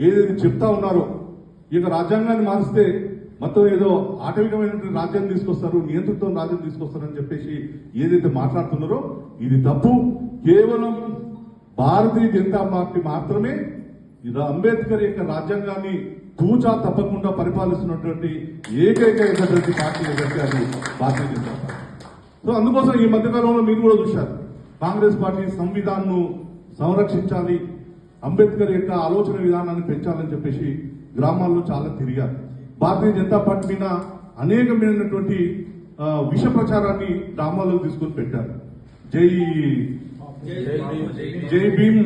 ఏదైతే చెప్తా ఉన్నారో ఇక రాజ్యాంగాన్ని మారిస్తే మొత్తం ఏదో ఆటవికమైనటువంటి రాజ్యం తీసుకొస్తారు, నియంతృత్వం రాజ్యం తీసుకొస్తారని చెప్పేసి ఏదైతే మాట్లాడుతున్నారో ఇది తప్పు. కేవలం భారతీయ జనతా పార్టీ మాత్రమే అంబేద్కర్ యొక్క రాజ్యాంగాన్ని తూచా తప్పకుండా పరిపాలిస్తున్నటువంటి ఏకైక పార్టీ ఏదైతే అది భారతీయ జనతా పార్టీ. సో అందుకోసం ఈ మధ్యకాలంలో మీరు కూడా చూశారు, కాంగ్రెస్ పార్టీ సంవిధాన్ను సంరక్షించాలి, అంబేద్కర్ యొక్క ఆలోచన విధానాన్ని పెంచాలని చెప్పేసి గ్రామాల్లో చాలా తిరిగారు. భారతీయ జనతా పార్టీ మీద అనేకమైనటువంటి విష ప్రచారాన్ని గ్రామాల్లో తీసుకొని పెట్టారు. జై భీమ్,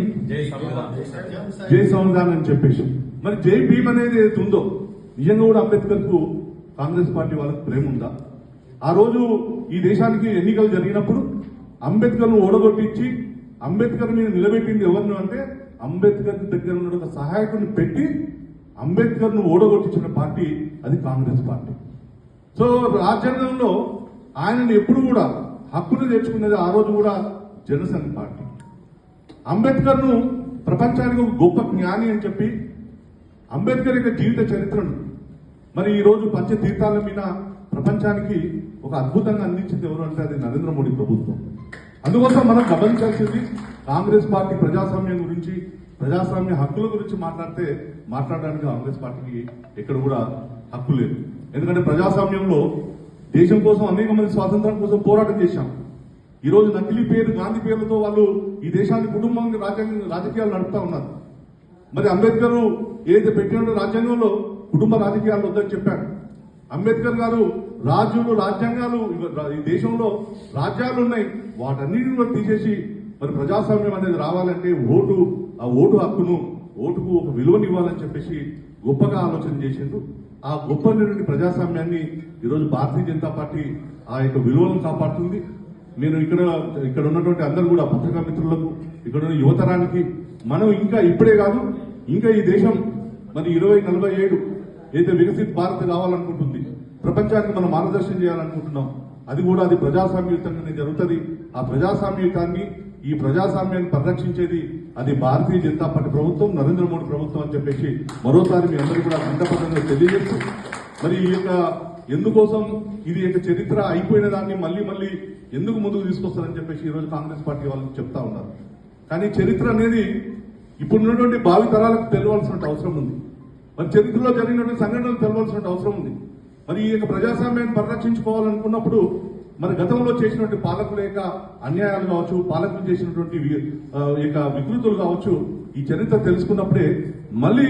జై సంవిధాన్ అని చెప్పేసి. మరి జై భీమ్ అనేది ఏదైతే ఉందో నిజంగా కూడా అంబేద్కర్ కు కాంగ్రెస్ పార్టీ వాళ్ళకి ప్రేమ ఉందా? ఆ రోజు ఈ దేశానికి ఎన్నికలు జరిగినప్పుడు అంబేద్కర్ ను ఓడగొట్టించి అంబేద్కర్ మీద నిలబెట్టింది ఎవరిని అంటే అంబేద్కర్ దగ్గర ఉన్న ఒక సహాయకుని పెట్టి అంబేద్కర్ ను ఓడగొట్టించిన పార్టీ అది కాంగ్రెస్ పార్టీ. సో రాజ్యాంగంలో ఆయనను ఎప్పుడు కూడా హక్కును తెచ్చుకునేది ఆ రోజు కూడా జనసంఘ పార్టీ. అంబేద్కర్ ను ప్రపంచానికి ఒక గొప్ప జ్ఞాని అని చెప్పి అంబేద్కర్ యొక్క జీవిత చరిత్రను మరి ఈ రోజు పంచతీర్థాల మీద ప్రపంచానికి ఒక అద్భుతంగా అందించింది ఎవరు అంటే అది నరేంద్ర మోడీ ప్రభుత్వం. అందుకోసం మనం గమనించాల్సింది, కాంగ్రెస్ పార్టీ ప్రజాస్వామ్యం గురించి, ప్రజాస్వామ్య హక్కుల గురించి మాట్లాడడానికి కాంగ్రెస్ పార్టీకి ఎక్కడ కూడా హక్కు లేదు. ఎందుకంటే ప్రజాస్వామ్యంలో దేశం కోసం అనేక మంది స్వాతంత్రం కోసం పోరాటం చేశాం. ఈ రోజు నకిలీ పేరు, గాంధీ పేర్లతో వాళ్ళు ఈ దేశాన్ని కుటుంబంగా రాజకీయాలు నడుపుతా ఉన్నారు. మరి అంబేద్కర్ ఏదైతే పెట్టిన రాజ్యాంగంలో కుటుంబ రాజకీయాలు వద్దని చెప్పాడు. అంబేద్కర్ గారు రాజ్యాంగాలు ఈ దేశంలో రాజ్యాలు ఉన్నాయి, వాటన్నిటిని కూడా తీసేసి మరి ప్రజాస్వామ్యం అనేది రావాలంటే ఆ ఓటు హక్కును, ఓటుకు ఒక విలువనివ్వాలని చెప్పేసి గొప్పగా ఆలోచన చేసిండు. ఆ గొప్ప ప్రజాస్వామ్యాన్ని ఈరోజు భారతీయ జనతా పార్టీ ఆ యొక్క విలువలను కాపాడుతుంది. నేను ఇక్కడ ఉన్నటువంటి అందరూ కూడా పత్రికా మిత్రులకు, ఇక్కడ ఉన్న యువతరానికి మనం ఇంకా ఇప్పుడే కాదు, ఇంకా ఈ దేశం మరి 2047 ఏదైతే వికసిత్ భారత్ కావాలనుకుంటుంది, ప్రపంచానికి మనం మార్గదర్శనం చేయాలనుకుంటున్నాం, అది కూడా అది ప్రజాస్వామ్యయుతంగానే జరుగుతుంది. ఆ ప్రజాస్వామ్యయుతాన్ని, ఈ ప్రజాస్వామ్యాన్ని పరిరక్షించేది అది భారతీయ జనతా పార్టీ ప్రభుత్వం, నరేంద్ర మోడీ ప్రభుత్వం అని చెప్పేసి మరోసారి మీ అందరూ కూడా కంటపడంగా తెలియజేస్తూ, మరి ఈ యొక్క ఎందుకోసం ఇది యొక్క చరిత్ర అయిపోయిన దాన్ని మళ్ళీ ఎందుకు ముందుకు తీసుకొస్తారని చెప్పేసి ఈరోజు కాంగ్రెస్ పార్టీ వాళ్ళు చెప్తా ఉన్నారు. కానీ చరిత్ర అనేది ఇప్పుడున్నటువంటి భావి తరాలకు తెలవాల్సిన అవసరం ఉంది. మరి చరిత్రలో జరిగినటువంటి సంఘటనలు తెలవాల్సిన అవసరం ఉంది. మరి ఈ యొక్క ప్రజాస్వామ్యాన్ని పరిరక్షించుకోవాలనుకున్నప్పుడు మరి గతంలో చేసినటువంటి పాలకుల యొక్క అన్యాయాలు కావచ్చు, పాలకులు చేసినటువంటి వికృతులు కావచ్చు, ఈ చరిత్ర తెలుసుకున్నప్పుడే మళ్ళీ